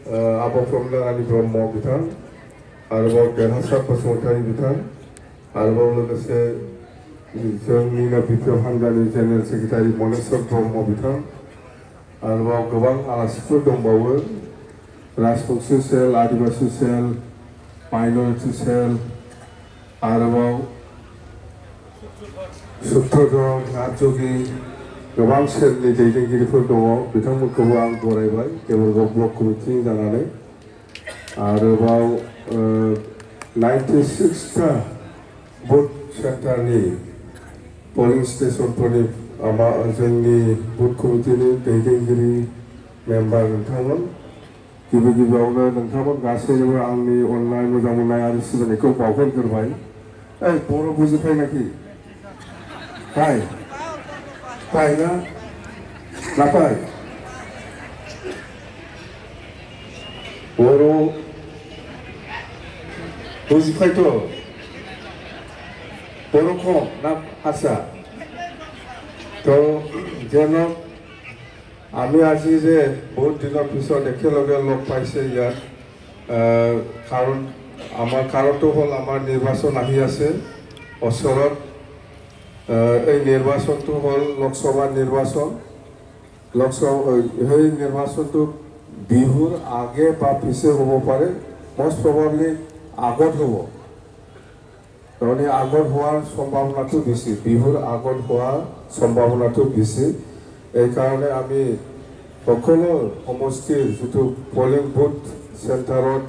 आब' प्रमदा रानी ब्रह्म बिथां आरोबाव देरहासार बसुमतारी बिथां आरोबाव लोगोसे जोंनिनो बिपिएफ हान्जानि जेनेरेल सेक्रेटारि मनेस्वर ब्रह्म बिथां आरोबाव गोबां आलासिफोर दंबावो Rajbanshi cell Adivasi cell minority cell आरोबाव सूत्रधर नाथजोगी गोबां सेलनि दैदेनगिरिफोर दङ बिथांमोनखौबो आं बरायबाय देबरगाव ब्लक कमिटिनि जानानै आरोबाव 96टा बुथ सेन्टारनि पोलिं स्टेशनफोरनि जोंनि बुथ कमिटिनि दैदेनगिरि मेम्बार नोंथांमोन गिबियावनो नोंथांमोन गासैनोबो आंनि अननाय मोजां मोननाय आरो सिबिनायखौ बावहरग्रोबाय बर' बुजिफायनाखि Hai, hai na, napai. Boro, buzipai to. Boro ko na hasa. To, jeno, ami aji je বহুত দিনৰ পিছত একেলগে লগ পাইছে ইয়াত কাৰণ আমাৰ কাৰণটো হ'ল আমাৰ নিৰ্বাচন আহি আছে ওচৰত এই নিৰ্বাচনটো হ'ল লোকসভা নিৰ্বাচন সেই নিৰ্বাচনটো বিহুৰ আগে বা পিছে হ'ব পাৰে most probably আগত হ'ব তাৰমানে আগত হোৱাৰ সম্ভাৱনাটো বেছি বিহুৰ আগত হোৱাৰ সম্ভাৱনাটো বেছি এই কাৰণে আমি সকলো সমষ্টিৰ যিটো পলিং বুথ চেণ্টাৰত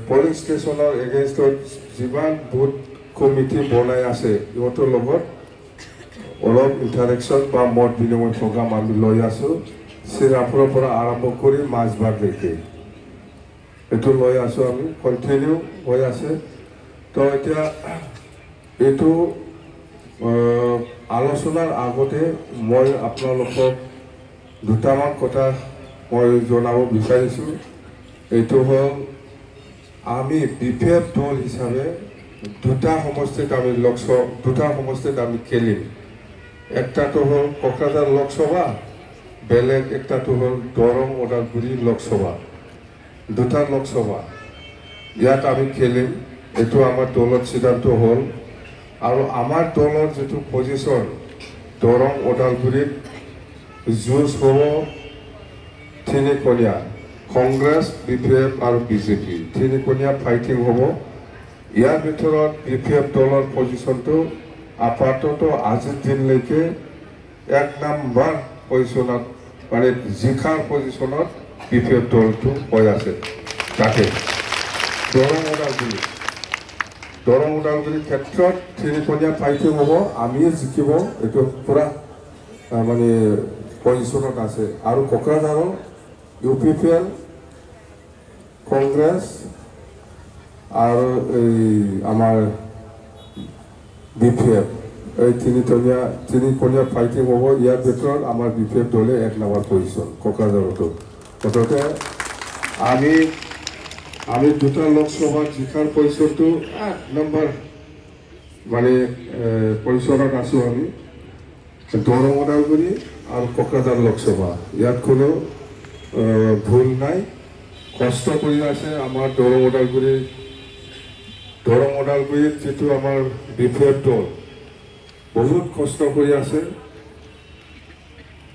পলিং ষ্টেচনৰ এগেইনষ্টত যিমান বুথ কমিটি বনাই আছে ইহঁতৰ লগত অলপ ইণ্টাৰেকশ্যন বা মত বিনিময় প্ৰগ্ৰাম আমি লৈ আছোঁ চিৰাপুৰৰ পৰা আৰম্ভ কৰি মাজবাগলৈকে এইটো লৈ আছোঁ আমি কণ্টিনিউ হৈ আছে তো এতিয়া এইটো আলোচনাৰ আগতে মই আপোনালোকক দুটামান কথা মই জনাব বিচাৰিছোঁ এইটো হ'ল আমি বিপিএফ দল হিচাপে দুটা সমষ্টিত আমি খেলিম একটাটো হ'ল কোকৰাঝাৰ লোকসভা বেলেগ একটাটো হ'ল দৰং ওদালগুৰি লোকসভা দুটা লোকসভা ইয়াত আমি খেলিম এইটো আমাৰ দলৰ সিদ্ধান্ত হ'ল আৰু আমাৰ দলৰ যিটো পজিশ্যন দৰং ওদালগুৰিত যুঁজ হ'ব তিনিকণীয়া কংগ্ৰেছ বিপিএফ আৰু বিজেপি তিনিকণীয়া ফাইটিং হ'ব ইয়াৰ ভিতৰত বিপিএফ দলৰ পজিশ্যনটো আপাতত আজিৰ দিনলৈকে 1 নম্বৰ পজিশ্যনত মানে জিকাৰ পজিশ্যনত বিপিএফ দলটো হৈ আছে তাতে দৰং ওদালগুৰিৰ ক্ষেত্ৰত তিনিকণীয়া ফাইটিং হ'ব আমিয়ে জিকিব এইটো পূৰা মানে পজিশ্যনত আছে আৰু কোকৰাঝাৰৰ ইউপিপিএল কংগ্ৰেছ আৰু এই আমাৰ বিপিএফ এই তিনিকণীয়া ফাইটিং হ'ব ইয়াৰ ভিতৰত আমাৰ বিপিএফ দলে 1 নম্বৰ পজিশ্যন কোকৰাঝাৰতো মুঠতে আমি দুটা লোকসভাত জিকাৰ পজিশ্যনটো 1 নম্বৰ মানে পজিশ্যনত আছোঁ আমি দৰং ওদালগুৰি আৰু কোকৰাঝাৰ লোকসভা ইয়াত কোনো ভুল নাই কষ্ট কৰি আছে আমাৰ দৰং ওদালগুৰিত যিটো আমাৰ বিপিএফ দল বহুত কষ্ট কৰি আছে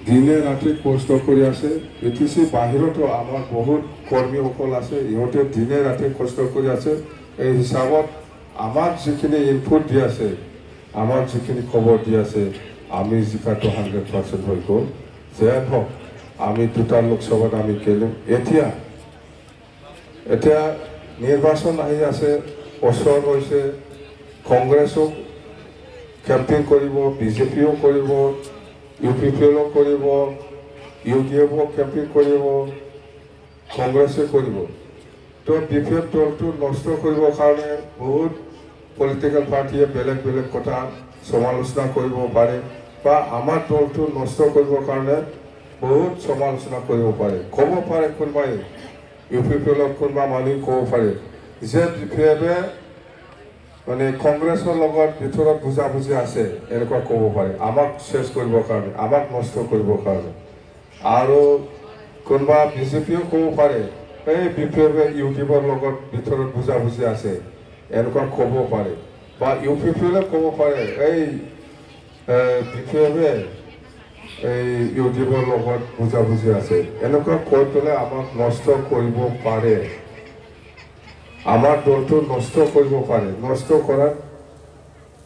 দিনে ৰাতি কষ্ট কৰি আছে বিটিচি বাহিৰতো আমাৰ বহুত কৰ্মীসকল আছে ইহঁতে দিনে ৰাতি কষ্ট কৰি আছে এই হিচাপত আমাক যিখিনি ইনপুট দি আছে আমাক যিখিনি খবৰ দি আছে আমি জিকাটো 100% হৈ গ'ল যে হওক আমি দুটা লোকসভাত আমি খেলিম এতিয়া নিৰ্বাচন আহি আছে ওচৰ হৈছে কংগ্ৰেছো কেম্পেইন কৰিব বিজেপিও কৰিব ইউপিপিএলো কৰিব ইউডিএফও কেম্পেইন কৰিব কংগ্ৰেছে কৰিব তো বিপিএফ দলটো নষ্ট কৰিবৰ কাৰণে বহুত পলিটিকেল পাৰ্টিয়ে বেলেগ কথা সমালোচনা কৰিব পাৰে বা আমাৰ দলটো নষ্ট কৰিবৰ কাৰণে বহুত সমালোচনা কৰিব পাৰে ক'ব পাৰে কোনোবাই ইউপিপিএলৰ কোনোবা মানুহ ক'ব পাৰে যে বিপিএফে মানে কংগ্ৰেছৰ লগত ভিতৰত বুজাবুজি আছে এনেকুৱা ক'ব পাৰে আমাক শেষ কৰিবৰ কাৰণে আমাক নষ্ট কৰিবৰ কাৰণে আৰু কোনোবা বিজেপিও ক'ব পাৰে এই BPF-এ ইউটিউবৰ লগত ভিতৰত বুজাবুজি আছে এনেকুৱা ক'ব পাৰে বা UPPL-এ ক'ব পাৰে এই BPF-এ এই ইউটিউবৰ লগত বুজাবুজি আছে এনেকুৱা কৈ পেলাই আমাক নষ্ট কৰিব পাৰে আমাৰ দলটো নষ্ট কৰিব পাৰে নষ্ট কৰাৰ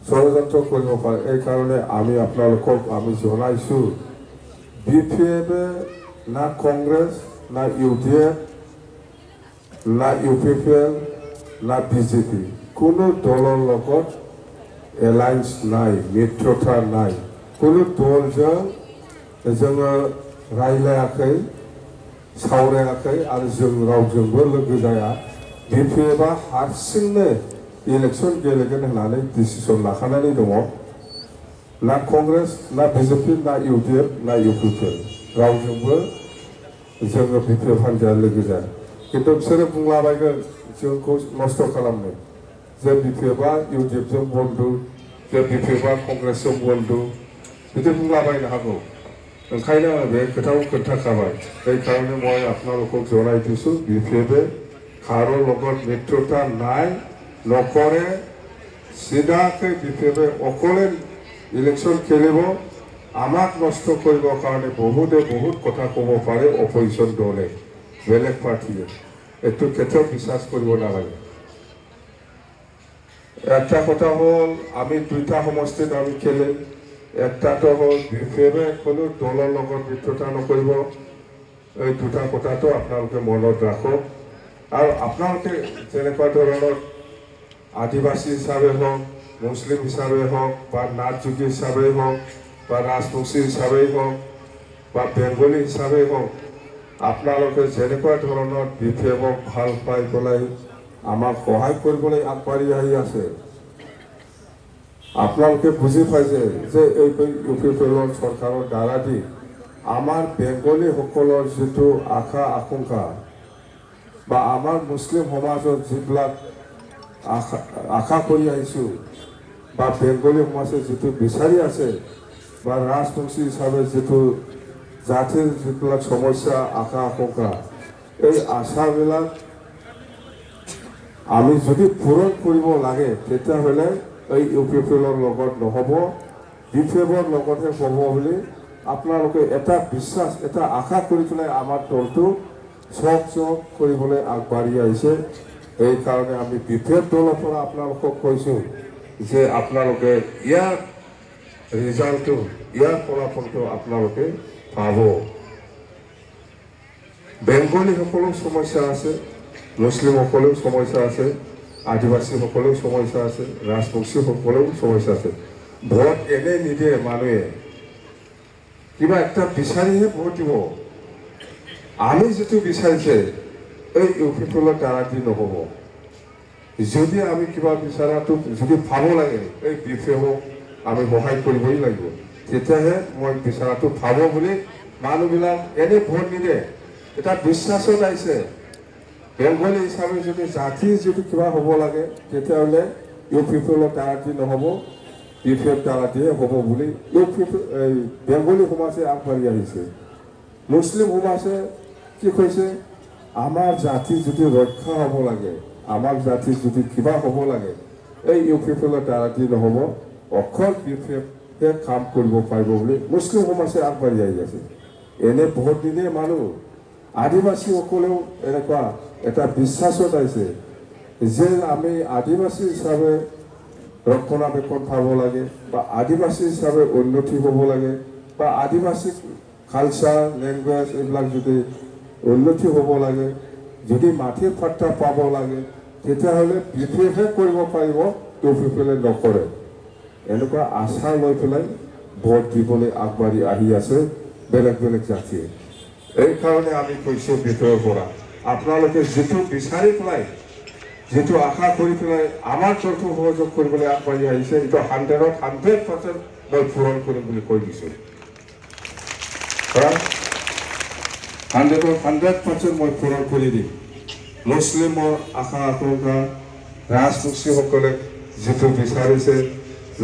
ষড়যন্ত্ৰ কৰিব পাৰে এই কাৰণে আমি আপোনালোকক আমি জনাইছোঁ BPF-এ না কংগ্ৰেছ না UDF না UPPL না BJP কোনো দলৰ লগত এলায়েন্স নাই মিত্ৰতা নাই কোনো দলজों जोङो रायलायाखै सावरायाखै आरो जों रावजोंबो लोगो जाया BPF-आ हारसिंनो इलेक्सन गेलेगोन होननानै डिसिसन लाखानानै दङ ना कंग्रेस ना BJP ना UDF ना UPPL रावजोंबो जोङो BPF हान्जाया लोगो जाया खिन्थु बिसोरो बुंलाबायगोन जोंखौ नस्थ' खालामनो जे BPF-आ UDF-जों बन्दु जे BPF-आ कंग्रेसजों बन्दु बिदि बुंलाबायनो हागौ ओंखायनो आं बे खोथाखौ खोन्थाखाबाय এই কাৰণে মই আপোনালোকক জনাই দিছোঁ BPF-এ কাৰো লগত মিত্ৰতা নাই নকৰে চিধাকৈ BPF-এ অকলে ইলেকশ্যন খেলিব আমাক নষ্ট কৰিবৰ কাৰণে বহুতে বহুত কথা ক'ব পাৰে অপজিশ্যন দলে বেলেগ পাৰ্টিয়ে এইটো কেতিয়াও বিশ্বাস কৰিব নালাগে একটা কথা হ'ল আমি দুটা সমষ্টিত আমি খেলিম একটাটো হ'ল BPF-এ কোনো দলৰ লগত মিত্ৰতা নকৰিব এই দুটা কথাটো আপোনালোকে মনত ৰাখক আৰু আপোনালোকে যেনেকুৱা ধৰণৰ আদিবাসী হিচাপে হওক মুছলিম হিচাপে হওক বা নাথযোগী হিচাপে হওক বা ৰাজবংশী হিচাপে হওক বা বেংগলী হিচাপে হওক আপোনালোকে যেনেকুৱা ধৰণৰ BPF-ক ভাল পাই পেলাই আমাক সহায় কৰিবলৈ আগবাঢ়ি আহি আছে আপোনালোকে বুজি পাইছে যে এই UPPL-ৰ চৰকাৰৰ দ্বাৰা দি আমাৰ বেংগলীসকলৰ যিটো আশা আকাংক্ষা বা আমাৰ মুছলিম সমাজৰ যিবিলাক আশা কৰি আহিছোঁ বা বেংগলী সমাজে যিটো বিচাৰি আছে বা ৰাজবংশী হিচাপে যিটো জাতিৰ যিবিলাক সমস্যা আশা আকাংক্ষা এই আশাবিলাক আমি যদি পূৰণ কৰিব লাগে তেতিয়াহ'লে এই UPPL-ৰ লগত নহ'ব BPF-ৰ লগতহে হ'ব বুলি আপোনালোকে এটা বিশ্বাস এটা আশা কৰি পেলাই আমাৰ দলটো চক কৰিবলৈ আগবাঢ়ি আহিছে এই কাৰণে আমি BPF দলৰ পৰা আপোনালোকক কৈছোঁ যে আপোনালোকে ইয়াৰ ৰিজাল্টটো ইয়াৰ ফলাফলটো আপোনালোকে পাব বেংগলীসকলৰ সমস্যা আছে মুছলিমসকলেও সমস্যা আছে আদিবাসীসকলেও সমস্যা আছে ৰাজবংশীসকলেও সমস্যা আছে ভোট এনে নিদিয়ে মানুহে কিবা একটা বিচাৰিহে ভোট দিব আমি যিটো বিচাৰিছে এই UPPL-ৰ দ্বাৰা দি নহ'ব যদি আমি কিবা বিচাৰাটো যদি পাব লাগে এই BPF-ক আমি সহায় কৰিবই লাগিব তেতিয়াহে মই বিচাৰাটো পাব বুলি মানুহবিলাক এনে ভোট নিদিয়ে এটা বিশ্বাসত আহিছে বেংগলী হিচাপে যদি জাতি যদি কিবা হ'ব লাগে তেতিয়াহ'লে UPPL-ৰ দ্বাৰা দি নহ'ব BPF দ্বাৰা দিয়ে হ'ব বুলি বেংগলী সমাজে আগবাঢ়ি আহিছে মুছলিম সমাজে কি কৈছে আমাৰ জাতি যদি ৰক্ষা হ'ব লাগে আমাৰ জাতি যদি কিবা হ'ব লাগে এই UPPL-ৰ দ্বাৰা দি নহ'ব অকল BPF-এ কাম কৰিব পাৰিব বুলি মুছলিম সমাজে আগবাঢ়ি আহি আছে এনে বহুত দিনে মানুহ আদিবাসীসকলেও এনেকুৱা এটা বিশ্বাসত আহিছে যে আমি আদিবাসী হিচাপে ৰক্ষণাবেক্ষণ পাব লাগে বা আদিবাসী হিচাপে উন্নতি হ'ব লাগে বা আদিবাসী কালচাৰ লেংগুৱেজ এইবিলাক যদি উন্নতি হ'ব লাগে যদি মাটিৰ পাত্তা পাব লাগে তেতিয়াহ'লে BPF-হে কৰিব পাৰিব UPPL-এ নকৰে এনেকুৱা আশা লৈ পেলাই ভোট দিবলৈ আগবাঢ়ি আহি আছে বেলেগ বেলেগ জাতিয়ে এই কাৰণে আমি কৈছোঁ ভিতৰৰ পৰা আপোনালোকে যিটো বিচাৰি পেলাই যেটো আশা কৰি পেলাই আমাৰ দলটো সহযোগ কৰিবলৈ আগবাঢ়ি আহিছে এটা 100% মই পূৰণ কৰিম বুলি কৈ দিছোঁ 100% মই পূৰণ কৰি দিম মুছলিমৰ আশা আকাংক্ষা ৰাজবংশীসকলে যেটো বিচাৰিছে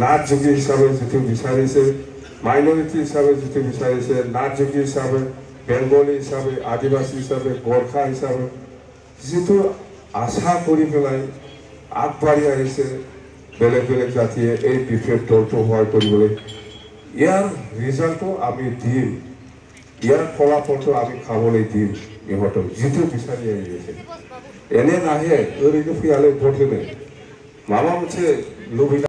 নাথযোগী হিচাপে যেটো বিচাৰিছে মাইনৰিটি হিচাপে যেটো বিচাৰিছে নাথযোগী হিচাপে বেংগলী হিচাপে আদিবাসী হিচাপে গোৰ্খা হিচাপে যিটো আশা কৰি পেলাই আগবাঢ়ি আহিছে বেলেগ বেলেগ জাতিয়ে এই বিশেষ দলটো সহায় কৰিবলৈ ইয়াৰ ৰিজাল্টটো আমি দিম ইয়াৰ ফলাফলটো আমি খাবলৈ দিম ইহঁতক যিটো বিচাৰি আহি আছে এনে নাহে ওইৰকম ফিয়ালে ভোট দেবে মামা মুছে লুবিনা